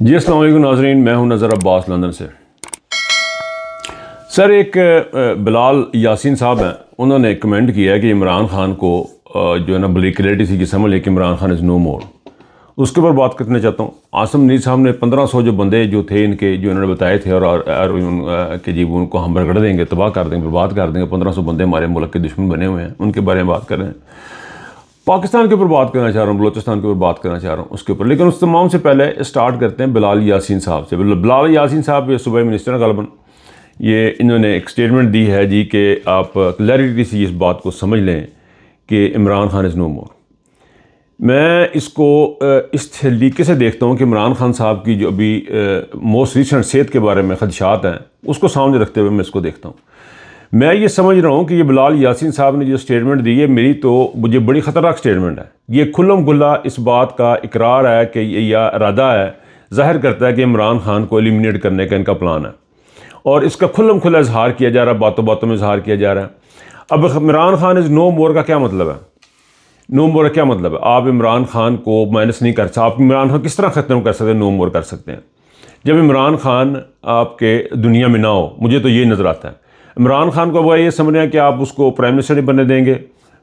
जी अस्सलाम वालेकुम नाज़रीन, मैं हूं नज़र अब्बास लंदन से। सर एक बिलाल यासीन साहब हैं, उन्होंने कमेंट किया है कि इमरान खान को जो है ना ब्लिकलिटी सी कि समझ लें कि इमरान खान इज़ नो मोर। उसके ऊपर बात करना चाहता हूँ। आसिम मुनीर साहब ने 1500 जो बंदे जो थे इनके जो इन्होंने बताए थे और कि जी उनको हम रगड़ देंगे, तबाह कर देंगे, बर्बाद कर देंगे, 1500 बंदे हमारे मुल्क के दुश्मन बने हुए हैं, उनके बारे में बात कर रहे हैं। पाकिस्तान के ऊपर बात करना चाह रहा हूँ, बलोचिस्तान के ऊपर बात करना चाह रहा हूँ उसके ऊपर। लेकिन उस तमाम से पहले स्टार्ट करते हैं बिलाल यासीन साहब से। बिलाल यासीन साहब ये सूबाई मिनिस्टर हैं गालिबन। ये इन्होंने एक स्टेटमेंट दी है जी कि आप क्लैरिटी से इस बात को समझ लें कि इमरान खान इज़ नो मोर। मैं इसको इस तरीके से देखता हूँ कि इमरान खान साहब की जो अभी मोस्ट रिसेंट सेहत के बारे में खदशात हैं उसको सामने रखते हुए मैं इसको देखता हूँ। मैं ये समझ रहा हूँ कि ये बिलाल यासीन साहब ने जो स्टेटमेंट दी है मेरी तो मुझे बड़ी ख़तरनाक स्टेटमेंट है। ये खुल्लम खुल्ला इस बात का इकरार है कि या इरादा है, ज़ाहिर करता है कि इमरान खान को एलिमिनेट करने का इनका प्लान है और इसका खुल्लम खुल्ला इजहार किया जा रहा है, बातों बातों में इजहार किया जा रहा है। अब इमरान खान इज़ नो मोर का क्या मतलब है? नो मोर का क्या मतलब है? आप इमरान खान को माइनस नहीं कर सकते। आप इमरान खान किस तरह ख़त्म कर सकते हैं, नो मोर कर सकते हैं जब इमरान खान आपके दुनिया में ना हो? मुझे तो ये नज़र आता है। इमरान खान को वो ये समझ रहे हैं कि आप उसको प्राइम मिनिस्टर नहीं बनने देंगे।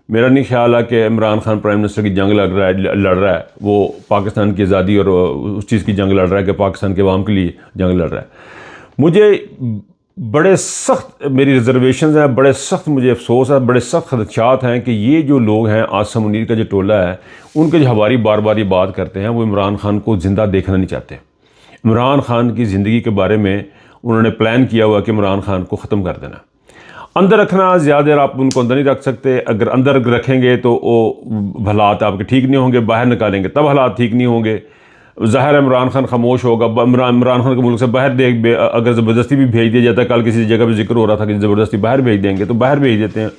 मेरा नहीं ख्याल है कि इमरान खान प्राइम मिनिस्टर की जंग लड़ रहा है। वो पाकिस्तान की आज़ादी और उस चीज़ की जंग लड़ रहा है कि पाकिस्तान के अवाम के लिए जंग लड़ रहा है। मुझे बड़े सख्त मेरी रिजर्वेशन हैं, बड़े सख्त मुझे अफसोस है, बड़े सख्त खदशात हैं कि ये जो लोग हैं, आसिम मुनीर का जो टोला है, उनके जो हवारी बार बार ये बात करते हैं, वो इमरान खान को ज़िंदा देखना नहीं चाहते। इमरान खान की ज़िंदगी के बारे में उन्होंने प्लान किया हुआ कि इमरान खान को ख़त्म कर देना। अंदर रखना ज़्यादा देर आप उनको अंदर नहीं रख सकते। अगर अंदर रखेंगे तो वो हालात आपके ठीक नहीं होंगे, बाहर निकालेंगे तब हालात ठीक नहीं होंगे। ज़ाहिर है इमरान खान खामोश होगा। इमरान खान को मुल्क से बाहर अगर ज़बरदस्ती भी भेज दिया जाता है, कल किसी जगह पर जिक्र हो रहा था कि ज़बरदस्ती बाहर भेज देंगे तो बाहर भेज देते हैं,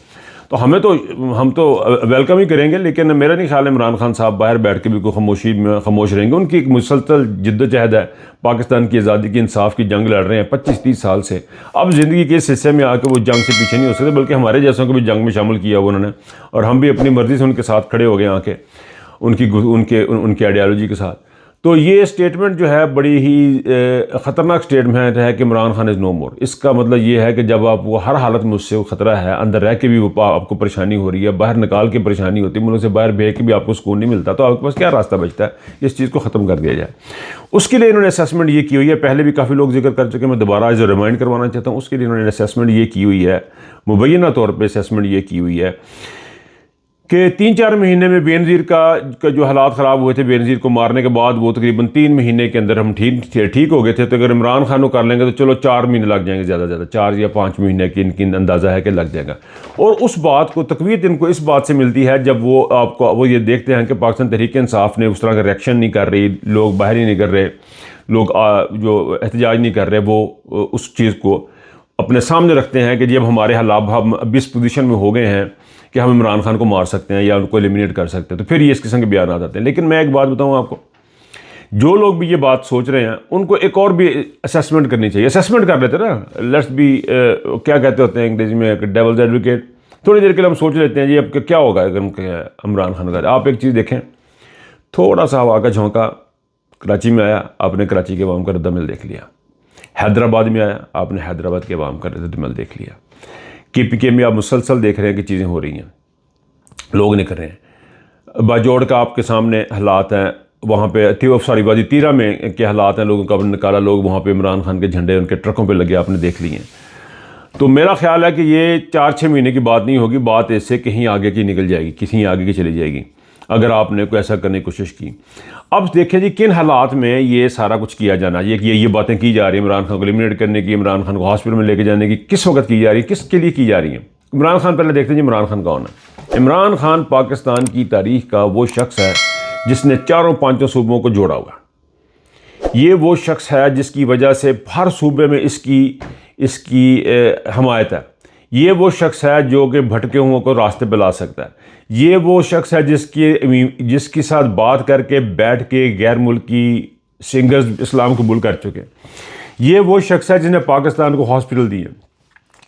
तो हम तो वेलकम ही करेंगे। लेकिन मेरा नहीं ख्याल इमरान खान साहब बाहर बैठ के बिल्कुल खामोश रहेंगे। उनकी एक मुसलसल जिद्दोजहद है, पाकिस्तान की आज़ादी की, इंसाफ की जंग लड़ रहे हैं 25-30 साल से। अब ज़िंदगी के इस हिस्से में आकर वो जंग से पीछे नहीं हो सकते, बल्कि हमारे जैसों को भी जंग में शामिल किया हुआ उन्होंने, और हम भी अपनी मर्ज़ी से उनके साथ खड़े हो गए आके उनकी आइडियालॉजी के साथ। तो ये स्टेटमेंट जो है बड़ी ही ख़तरनाक स्टेटमेंट है कि इमरान खान इज़ नो मोर। इसका मतलब ये है कि जब आप वो हर हालत में उससे वो ख़तरा है, अंदर रह के भी वो आपको परेशानी हो रही है, बाहर निकाल के परेशानी होती है, मुल्क से बाहर भेज के भी आपको सुकून नहीं मिलता, तो आपके पास क्या रास्ता बचता है? इस चीज़ को ख़त्म कर दिया जाए। उसके लिए इन्होंने असेसमेंट ये की हुई है। पहले भी काफ़ी लोग जिक्र कर चुके हैं, मैं दोबारा इसे रिमाइंड करवाना चाहता हूँ। उसके लिए इन्होंने असेसमेंट ये की हुई है, मुबैना तौर पर असेसमेंट ये की हुई है कि 3-4 महीने में बेनज़ीर का जो हालात ख़राब हुए थे, बेनज़ीर को मारने के बाद वो तकरीबन 3 महीने के अंदर हम ठीक हो गए थे। तो अगर इमरान खान को कर लेंगे तो चलो 4 महीने लग जाएंगे, ज़्यादा ज़्यादा 4 या 5 महीने की इनकी अंदाज़ा है कि लग जाएगा। और उस बात को तकवीत इनको इस बात से मिलती है जब वो ये देखते हैं कि पाकिस्तान तहरीक इंसाफ ने उस तरह का रिएक्शन नहीं कर रही, लोग बाहर ही नहीं कर रहे, लोग जो एहतजाज नहीं कर रहे, वो उस चीज़ को अपने सामने रखते हैं कि जब हमारे हालात हम अभी इस पोजीशन में हो गए हैं कि हम इमरान खान को मार सकते हैं या उनको एलिमिनेट कर सकते हैं, तो फिर ये इस किस्म के बयान आ जाते हैं। लेकिन मैं एक बात बताऊं आपको, जो लोग भी ये बात सोच रहे हैं उनको एक और भी असेसमेंट करनी चाहिए। असेसमेंट कर लेते ना, लेट्स बी क्या कहते होते हैं अंग्रेजी में, डेविल्स एडवोकेट। थोड़ी देर के लिए हम सोच लेते हैं जी अब क्या होगा अगर इमरान खान का। आप एक चीज़ देखें, थोड़ा सा हवा का झोंका कराची में आया, आपने कराची के अवाम का रद्दमल देख लिया। हैदराबाद में आया, आपने हैदराबाद के अवाम का रद्दमल देख लिया। KPK में आप मुसलसल देख रहे हैं कि चीज़ें हो रही हैं, लोग नहीं कर रहे हैं। बाजोड़ का आपके सामने हालात हैं, वहाँ पे वादी तीरा में के हालात हैं, लोगों का निकाला, लोग वहाँ पे इमरान खान के झंडे उनके ट्रकों पे लगे, आपने देख लिए हैं। तो मेरा ख्याल है कि ये 4-6 महीने की बात नहीं होगी, बात इससे कहीं आगे की निकल जाएगी, किसी आगे की चली जाएगी अगर आपने कोई ऐसा करने की कोशिश की। अब देखें जी किन हालात में ये सारा कुछ किया जाना, ये बातें की जा रही है इमरान खान को एलिमिनेट करने की, इमरान खान को हॉस्पिटल में लेके जाने की, किस वक्त की जा रही है, किसके लिए की जा रही है। इमरान खान पहले देखते हैं जी इमरान खान कौन है। इमरान खान पाकिस्तान की तारीख का वो शख्स है जिसने 4-5 सूबों को जोड़ा हुआ। ये वो शख्स है जिसकी वजह से हर सूबे में इसकी हमायत है। ये वो शख्स है जो कि भटके हुओं को रास्ते पे ला सकता है। ये वो शख्स है जिसके साथ बात करके बैठ के गैर मुल्की सिंगर्स इस्लाम कबूल कर चुके। ये वो शख्स है जिसने पाकिस्तान को हॉस्पिटल दिए।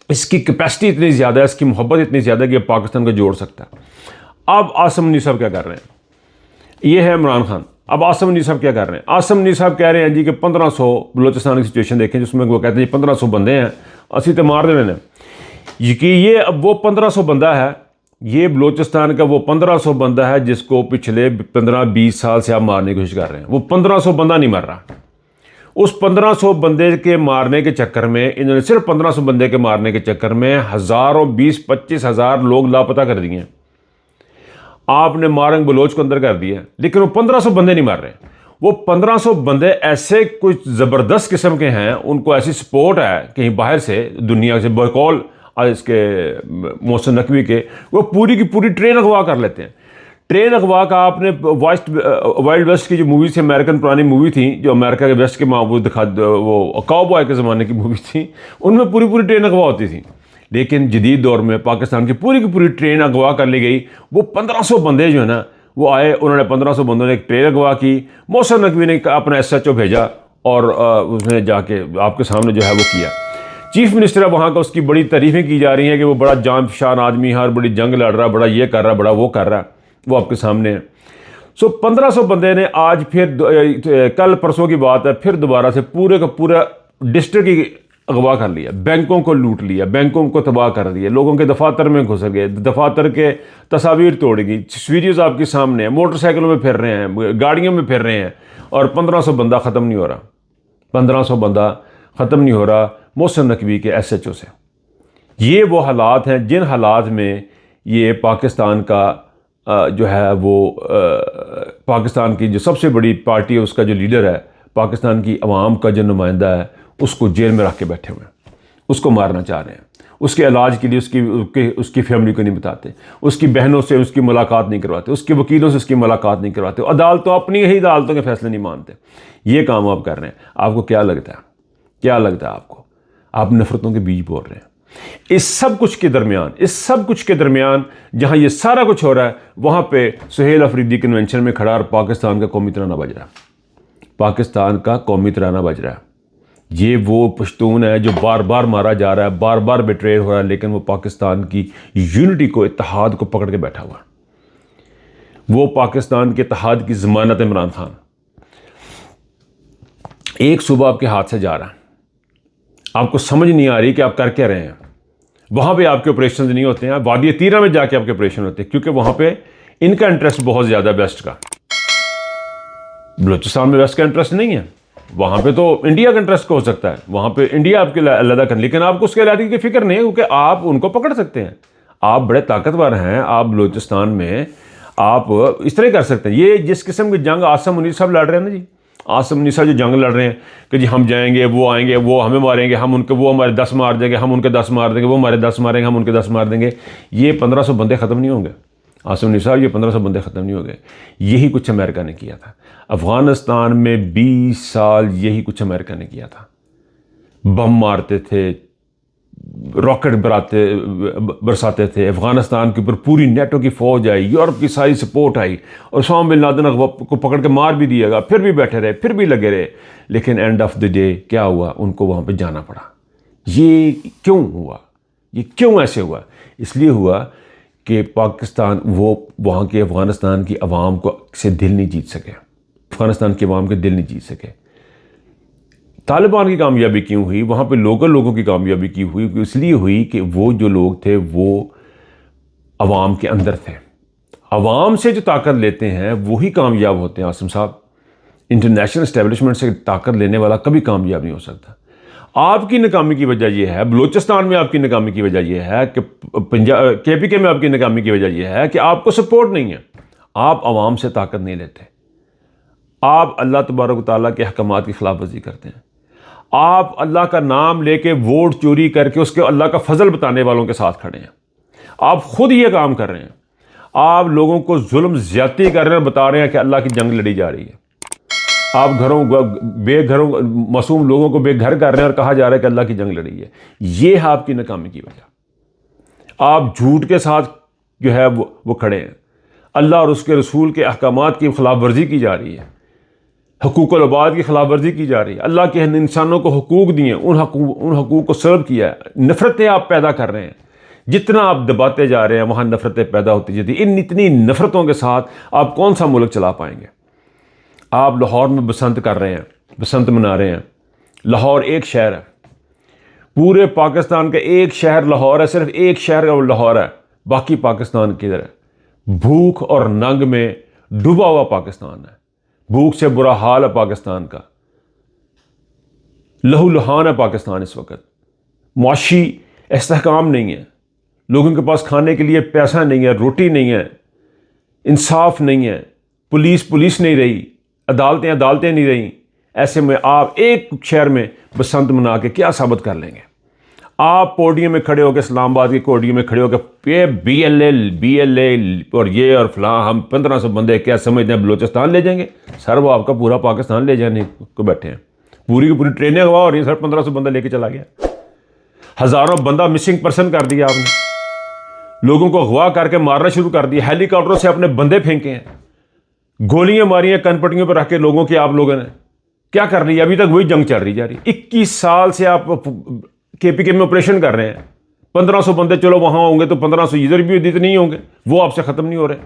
इसकी कैपेसिटी इतनी ज़्यादा है, इसकी मोहब्बत इतनी ज़्यादा है कि पाकिस्तान को जोड़ सकता है। अब आसिम मुनीर साहब क्या कर रहे हैं? ये है इमरान खान। अब आसम मुनीर साहब क्या कर रहे हैं? आसम मुनीर साहब कह रहे हैं जी कि 1500 बलोचिस्तान की सिचुएशन देखें जिसमें वो कहते हैं 1500 बंदे हैं, असी तो मार देने कि ये अब वो 1500 बंदा है, ये बलोचिस्तान का वो 1500 बंदा है जिसको पिछले 15-20 साल से आप मारने की कोशिश कर रहे हैं। वो 1500 बंदा नहीं मर रहा। उस 1500 बंदे के मारने के चक्कर में इन्होंने सिर्फ 1500 बंदे के मारने के चक्कर में हज़ारों 20-25 हज़ार लोग लापता कर दिए। आपने मारंग बलोच को अंदर कर दिया, लेकिन वो 1500 बंदे नहीं मार रहे। वो 1500 बंदे ऐसे कुछ ज़बरदस्त किस्म के हैं, उनको ऐसी सपोर्ट है कहीं बाहर से, दुनिया से, बकौल इसके मोहसिन नकवी के, वो पूरी की पूरी ट्रेन अगवा कर लेते हैं। ट्रेन अगवा का आपने वाइल्ड वेस्ट की जो मूवी थी, अमेरिकन पुरानी मूवी थी जो अमेरिका के वेस्ट के वो वो काउबॉय के ज़माने की मूवी थी, उनमें पूरी पूरी ट्रेन अगवा होती थी। लेकिन जदीद दौर में पाकिस्तान की पूरी ट्रेन अगवा कर ली गई। वो 1500 बंदे जो है ना वो आए, उन्होंने 1500 बंदों ने एक ट्रेन अगवा की। मोहसिन नकवी ने अपना SHO भेजा और उसने जाके आपके सामने जो है वो किया। चीफ मिनिस्टर है वहाँ का, उसकी बड़ी तारीफ़ें की जा रही हैं कि वो बड़ा जान शान आदमी है और बड़ी जंग लड़ रहा, बड़ा ये कर रहा, बड़ा वो कर रहा, वो आपके सामने है। 1500 बंदे ने आज फिर कल परसों की बात है, फिर दोबारा से पूरे का पूरा डिस्ट्रिक्ट ही अगवा कर लिया, बैंकों को लूट लिया, बैंकों को तबाह कर दिया, लोगों के दफातर में घुस गए, दफातर के तस्वीर तोड़ गई, वीडियोज़ आपके सामने हैं, मोटरसाइकिलों में फिर रहे हैं, गाड़ियों में फिर रहे हैं, और 1500 बंदा ख़त्म नहीं हो रहा। 1500 बंदा ख़त्म नहीं हो रहा मोहसिन नकवी के SHO से। ये वो हालात हैं जिन हालात में ये पाकिस्तान का जो है वो पाकिस्तान की जो सबसे बड़ी पार्टी है, उसका जो लीडर है, पाकिस्तान की अवाम का जो नुमाइंदा है, उसको जेल में रख के बैठे हुए हैं, उसको मारना चाह रहे हैं। उसके इलाज के लिए उसकी फैमिली को नहीं बताते, उसकी बहनों से उसकी मुलाकात नहीं करवाते, उसके वकीलों से उसकी मुलाकात नहीं करवाते, अदालतों अपनी ही अदालतों के फैसले नहीं मानते। ये काम आप कर रहे हैं। आपको क्या लगता है, क्या लगता है आपको? आप नफरतों के बीज बोल रहे हैं। इस सब कुछ के दरमियान जहां ये सारा कुछ हो रहा है, वहां पे सुहेल अफरीदी कन्वेंशन में खड़ा और पाकिस्तान का कौमी तराना बज रहा है, पाकिस्तान का कौमी तराना बज रहा है। ये वो पश्तून है जो बार बार मारा जा रहा है, बार बार बेट्रेड हो रहा है, लेकिन वो पाकिस्तान की यूनिटी को, इत्तेहाद को पकड़ के बैठा हुआ है। वो पाकिस्तान के इत्तेहाद की ज़मानत इमरान खान एक सुबह आपके हाथ से जा रहा है, आपको समझ नहीं आ रही कि आप कर क्या रहे हैं। वहाँ पे आपके ऑपरेशन नहीं होते हैं, वादी तीरा में जाके आपके ऑपरेशन होते हैं, क्योंकि वहाँ पे इनका इंटरेस्ट बहुत ज़्यादा वेस्ट का। बलूचिस्तान में वेस्ट का इंटरेस्ट नहीं है, वहाँ पे तो इंडिया का इंटरेस्ट हो सकता है, वहाँ पे इंडिया आपके अलग कर, लेकिन आपको उसके अलग की फिक्र नहीं है, क्योंकि आप उनको पकड़ सकते हैं। आप बड़े ताकतवर हैं, आप बलूचिस्तान में आप इस तरह कर सकते हैं। ये जिस किस्म की जंग आसम मुनीर साहब लड़ रहे हैं ना जी, आसम मुनीर साहब जो जंग लड़ रहे हैं कि जी हम जाएंगे, वो आएंगे, वो हमें मारेंगे, हम उनके, वो हमारे 10 मार देंगे, हम उनके 10 मार देंगे, वो हमारे 10 मारेंगे, हम उनके 10 मार देंगे। ये 1500 बंदे ख़त्म नहीं होंगे आसम मुनीर साहब, ये 1500 बंदे ख़त्म नहीं हो गए। यही कुछ अमेरिका ने किया था अफ़गानिस्तान में 20 साल, यही कुछ अमेरिका ने किया था। बम मारते थे, रॉकेट बरसाते थे, अफ़गानिस्तान के ऊपर पूरी नेटो की फ़ौज आई, यूरोप की सारी सपोर्ट आई, और उसामा बिन लादेन को पकड़ के मार भी दिएगा, फिर भी बैठे रहे, फिर भी लगे रहे। लेकिन एंड ऑफ द डे क्या हुआ? उनको वहाँ पे जाना पड़ा। ये क्यों हुआ? ये क्यों ऐसे हुआ? इसलिए हुआ कि पाकिस्तान वो वहाँ के अफ़गानिस्तान की अवाम को से दिल नहीं जीत सके, अफ़गानिस्तान की अवाम के दिल नहीं जीत सके। तालिबान की कामयाबी क्यों हुई? वहाँ पे लोकल लोगों की कामयाबी क्यों हुई? इसलिए हुई कि वो जो लोग थे वो अवाम के अंदर थे। अवाम से जो ताकत लेते हैं वही कामयाब होते हैं। आसिम साहब, इंटरनेशनल इस्टेब्लिशमेंट से ताकत लेने वाला कभी कामयाब नहीं हो सकता। आपकी नाकामी की वजह यह है, बलूचिस्तान में आपकी नाकामी की वजह यह है कि पंजाब KPK में आपकी नाकामी की वजह यह है कि आपको सपोर्ट नहीं है, आप अवाम से ताकत नहीं लेते, आप अल्लाह तबारक व तआला के अहकामात की खिलाफ वर्जी करते हैं, आप अल्लाह का नाम लेके वोट चोरी करके उसके अल्लाह का फजल बताने वालों के साथ खड़े हैं। आप खुद ये काम कर रहे हैं, आप लोगों को जुल्म ज्यादती कर रहे हैं, बता रहे हैं कि अल्लाह की जंग लड़ी जा रही है। आप बेघरों मासूम लोगों को बेघर कर रहे हैं और कहा जा रहा है कि अल्लाह की जंग लड़ी है। ये है आपकी नाकामी की वजह। आप झूठ के साथ जो है वो खड़े हैं। अल्लाह और उसके रसूल के अहकामात की खिलाफ वर्जी की जा रही है, हकूक़ुल इबाद की खिलाफ वर्जी की जा रही है। अल्लाह के इंसानों को हकूक़ दिए, उन हकूक़ को सर्व किया है। नफ़रतें आप पैदा कर रहे हैं, जितना आप दबाते जा रहे हैं वहाँ नफ़रतें पैदा होती जाती। इन इतनी नफ़रतों के साथ आप कौन सा मुल्क चला पाएंगे? आप लाहौर में बसंत कर रहे हैं, बसंत मना रहे हैं। लाहौर एक शहर है, पूरे पाकिस्तान का एक शहर लाहौर है, सिर्फ एक शहर लाहौर है, बाकी पाकिस्तान किधर है? भूख और नंग में डूबा हुआ पाकिस्तान है, भूख से बुरा हाल है पाकिस्तान का, लहू लुहान है पाकिस्तान इस वक्त। मुआशी इस्तेहकाम नहीं है, लोगों के पास खाने के लिए पैसा नहीं है, रोटी नहीं है, इंसाफ नहीं है, पुलिस नहीं रही, अदालतें नहीं रही। ऐसे में आप एक शहर में बसंत मना के क्या साबित कर लेंगे? आप पोडियम में खड़े होकर, इस्लामाबाद के पोडियम में खड़े होकर ये BLA और ये और फलां, हम 1500 बंदे क्या समझते हैं बलूचिस्तान ले जाएंगे? सर वो आपका पूरा पाकिस्तान ले जाने को बैठे हैं, पूरी की पूरी ट्रेनें अगवा हो रही हैं सर, 1500 बंदा लेके चला गया, हज़ारों बंदा मिसिंग पर्सन कर दिया आपने, लोगों को अगवा करके मारना शुरू कर दिया, हेलीकॉप्टरों से अपने बंदे फेंके हैं, गोलियां मारी हैं कनपट्टियों पर रख के लोगों की। आप लोगों ने क्या कर रही है? अभी तक वही जंग चल रही जा रही। 21 साल से आप KPK में ऑपरेशन कर रहे हैं, 1500 बंदे चलो वहां होंगे तो 1500 इधर भी इतने नहीं होंगे, वो आपसे ख़त्म नहीं हो रहे।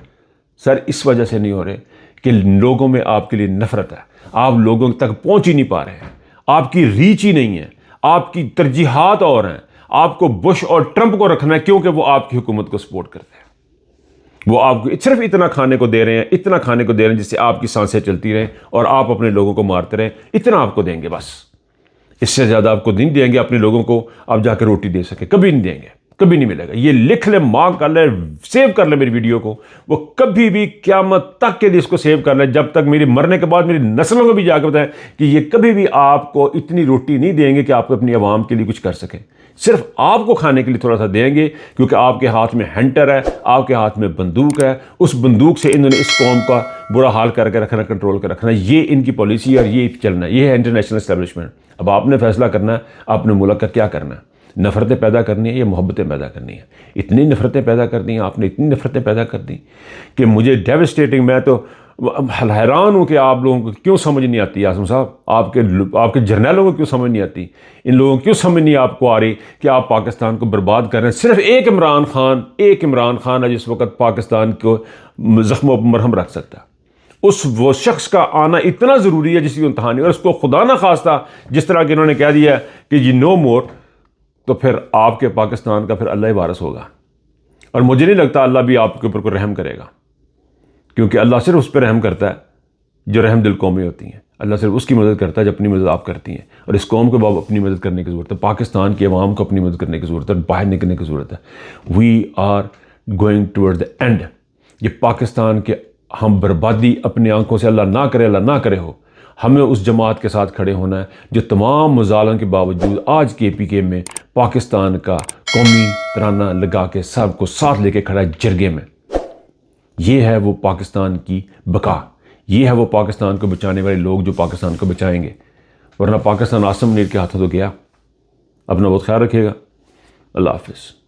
सर इस वजह से नहीं हो रहे कि लोगों में आपके लिए नफरत है, आप लोगों तक पहुंच ही नहीं पा रहे हैं, आपकी रीच ही नहीं है, आपकी तरजीहात और हैं। आपको बुश और ट्रंप को रखना है क्योंकि वो आपकी हुकूमत को सपोर्ट करते हैं, वो आपको सिर्फ इतना खाने को दे रहे हैं, इतना खाने को दे रहे हैं जिससे आपकी सांसें चलती रहें और आप अपने लोगों को मारते रहें, इतना आपको देंगे बस, इससे ज़्यादा आपको नहीं देंगे। अपने लोगों को आप जाकर रोटी दे सके, कभी नहीं देंगे, कभी नहीं मिलेगा। ये लिख ले, मार्क कर ले, सेव कर ले मेरी वीडियो को, वो कभी भी क़यामत तक के लिए इसको सेव कर ले, जब तक मेरी मरने के बाद मेरी नस्लों को भी जाकर बताएं कि ये कभी भी आपको इतनी रोटी नहीं देंगे कि आप अपनी आवाम के लिए कुछ कर सकें, सिर्फ आपको खाने के लिए थोड़ा सा देंगे, क्योंकि आपके हाथ में हंटर है, आपके हाथ में बंदूक है, उस बंदूक से इन्होंने इस कौम का बुरा हाल करके रखना, कंट्रोल कर रखना, ये इनकी पॉलिसी और ये चलना, ये है इंटरनेशनल एस्टेब्लिशमेंट। अब आपने फैसला करना है अपने मुल्क का क्या करना है, नफ़रतें पैदा करनी है या मोहब्बतें पैदा करनी है। इतनी नफ़रतें पैदा कर दी आपने, इतनी नफ़रतें पैदा कर दी कि मुझे डेविस्टेटिंग, मैं तो हैरान हूँ कि आप लोगों को क्यों समझ नहीं आती। आसिम साहब, आपके जर्नलों को क्यों समझ नहीं आती, इन लोगों को क्यों समझ नहीं आपको आ रही कि आप पाकिस्तान को बर्बाद कर रहे हैं। सिर्फ एक इमरान खान है जिस वक्त पाकिस्तान को ज़ख्मों पर मरहम रख सकता है। वो शख्स का आना इतना ज़रूरी है जिसकी इंतहा नहीं, और उसको खुदा ना खास्ता जिस तरह कि इन्होंने कह दिया कि ये नो मोर, तो फिर आपके पाकिस्तान का फिर अल्लाह ही वारिस होगा। और मुझे नहीं लगता अल्लाह भी आपके ऊपर को रहम करेगा, क्योंकि अल्लाह सिर्फ उस पर रहम करता है जो रहम दिल कौमें होती हैं। अल्लाह सिर्फ उसकी मदद करता है जब अपनी मदद आप करती हैं, और इस कौम को अपनी मदद करने की ज़रूरत है, पाकिस्तान की आवाम को अपनी मदद करने की ज़रूरत है, बाहर निकलने की ज़रूरत है। We are going toward the end. ये पाकिस्तान के हम बर्बादी अपनी आंखों से अल्लाह ना करे हो। हमें उस जमात के साथ खड़े होना है जो तमाम मुजालम के बावजूद आज KPK में पाकिस्तान का कौमी तराना लगा के सबको साथ लेके खड़ा है जरगे में। ये है वो पाकिस्तान की बका, ये है वो पाकिस्तान को बचाने वाले लोग जो पाकिस्तान को बचाएंगे, वरना पाकिस्तान आसम नीर के हाथों तो गया। अपना बहुत ख्याल रखिएगा। अल्लाह हाफिज़।